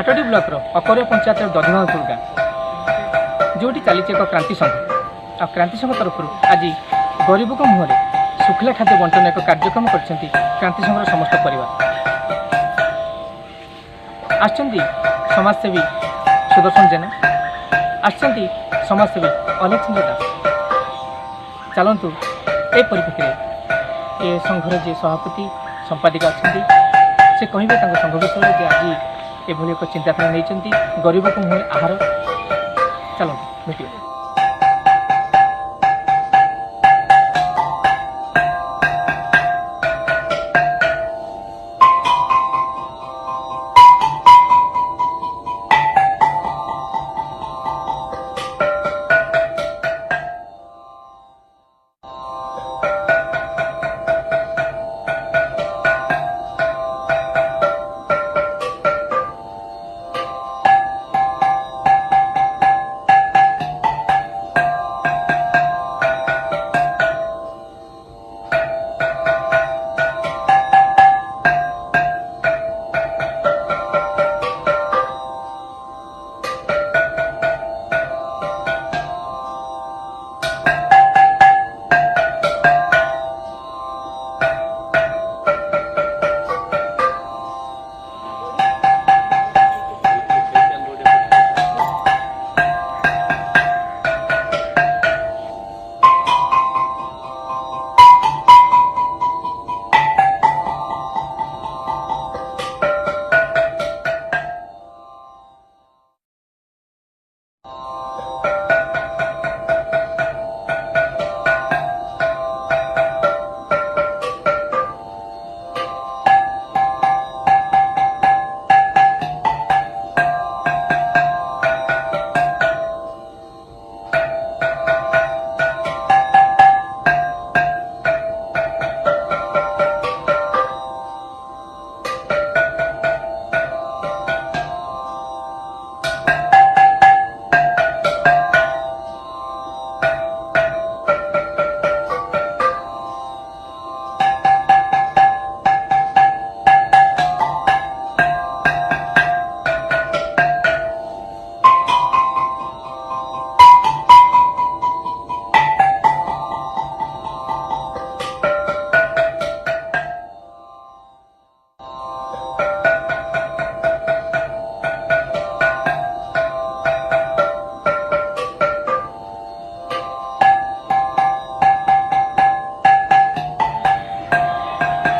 हाटडी block अकरिया panchayat दधिमापुर गाँ जोटी चली एक क्रांति संघ आ क्रांति संघ तरफ आज गरीब को मुहर शुखला खाद्य बंटन एक कार्यक्रम कर क्रांति संघर समस्त परिवार आसचंती समाजसेवी सुदर्शन जेना आसचंती समाजसेवी अलेक्जेंडर दास चलतु ए परिप्रेक्षी ए संघर जे सभापति संपादिका अच्छा से कहे संघ विषय जे आज एभली एक चिंताधारा नहीं गरीब को मुहर आहार चलतु भेटिए।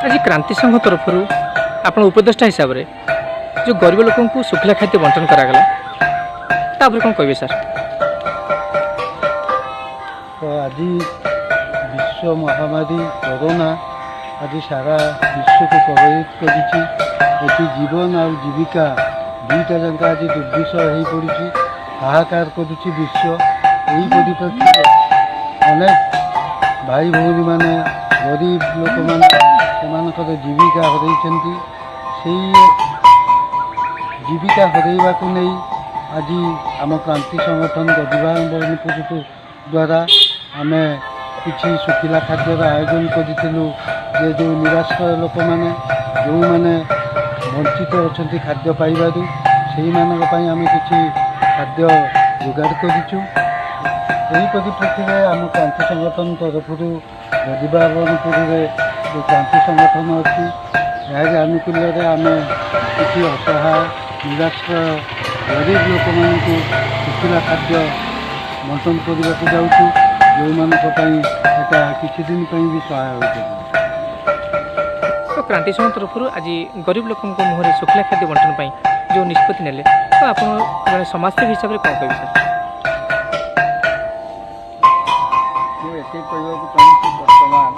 आज क्रांति संघ तरफ आप उपदेष्टा हिसाब से जो गरीब लोक को शुखला खाद्य बंटन करागला तापर कौन कहे सर। तो आज विश्व महामारी कोरोना आज सारा विश्व को प्रभावित कर जीवन और जीविका दुईटा जाक आज दुर्विषय हो पड़ी हाहाकार करुच्ची विश्व यही परिप्रेक्षी अनेक भाई भौणी मैंने गरीब लोक मैंने जीविका हरई जीविका हरइवा को नहीं आज आम क्रांति संगठन गदिबापुर द्वारा आम कि शुखिला खाद्यर आयोजन करूँ जो निराश्रय लोक मैंने जो मैंने वंचित अच्छा खाद्य पाइबार से आम कि खाद्य जोगाड़ करूँ। यही परिप्रेक्षी में आम क्रांति संगठन तरफ गदिबापुर जो क्रांति संगठन अच्छी यार आनुकूल्य आम किसी असहाय निराश्रय गरीब लोक मान शुखला खाद्य बंटन करने को जाऊँ जो किसी दिन भी सहाय हो। तो क्रांति संघ तरफ आज गरीब लोक मुहर शुखला खाद्य बंटन पर जो निष्पत्ति नेले तो आप जन समाजसेवी हिसाब से कौन कहे सर। मुझे कहूँ बर्तमान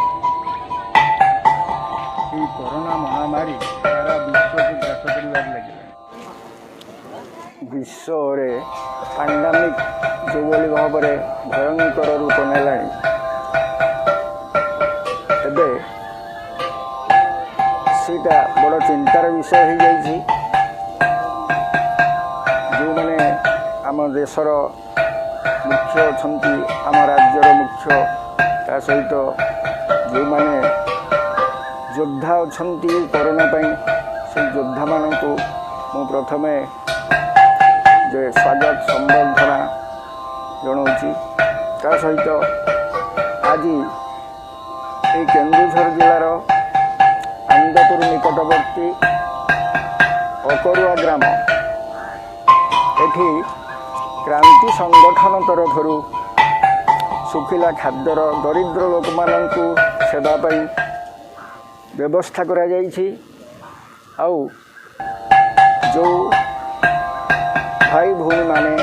कोरोना महामारी सारा विश्व को ग्रास कर लगे विश्व में पैंडेमिक जो भाव में भयंकर रूप ने सीटा बड़ चिंतार विषय हो जाइए जो मैंने आम देशर मुख्य अच्छा आम राज्यर मुख्य ता सहित जो मैंने योद्धा अच्छा कोरोना से योद्धा मान को प्रथमे ଯେ ସ୍ୱାଗତ ସମ୍ବର୍ଦ୍ଧନା ଜଣାଉଛି। ତା ସହିତ ଆଜି এই କେନ୍ଦୁଝର ଜିଲ୍ଲାର ଆନନ୍ଦପୁର ନିକଟବର୍ତ୍ତୀ ଅକରୁଆ ଗ୍ରାମ ଏଠି କ୍ରାନ୍ତି ସଂଗଠନ ତରଫରୁ ଶୁଖିଲା ଖାଦ୍ୟର ଦରିଦ୍ର ଲୋକମାନଙ୍କୁ ସେବା ପାଇଁ ବ୍ୟବସ୍ଥା କରାଯାଇଛି। ଆଉ ଯେଉଁ ଭାଇ ଭଉଣୀମାନେ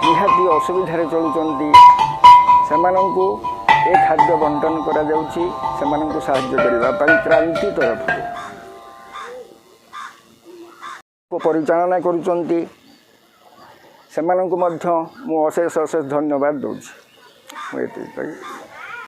ନିହାତି ଅସୁବିଧାରେ ଚଳୁଛନ୍ତି ସେମାନଙ୍କୁ ଏ ଖାଦ୍ୟ ବଣ୍ଟନ କରାଯାଉଛି ସେମାନଙ୍କୁ ସାହାଯ୍ୟ କରିବା ପାଇଁ କ୍ରାନ୍ତି ତରଫରୁ ପରିଚାଳନା କରୁଛନ୍ତି ସେମାନଙ୍କୁ ମଧ୍ୟ ମୁଁ ଅଶେଷ ଅଶେଷ ଧନ୍ୟବାଦ ଦେଉଛି। ମୁଁ ଏତିକି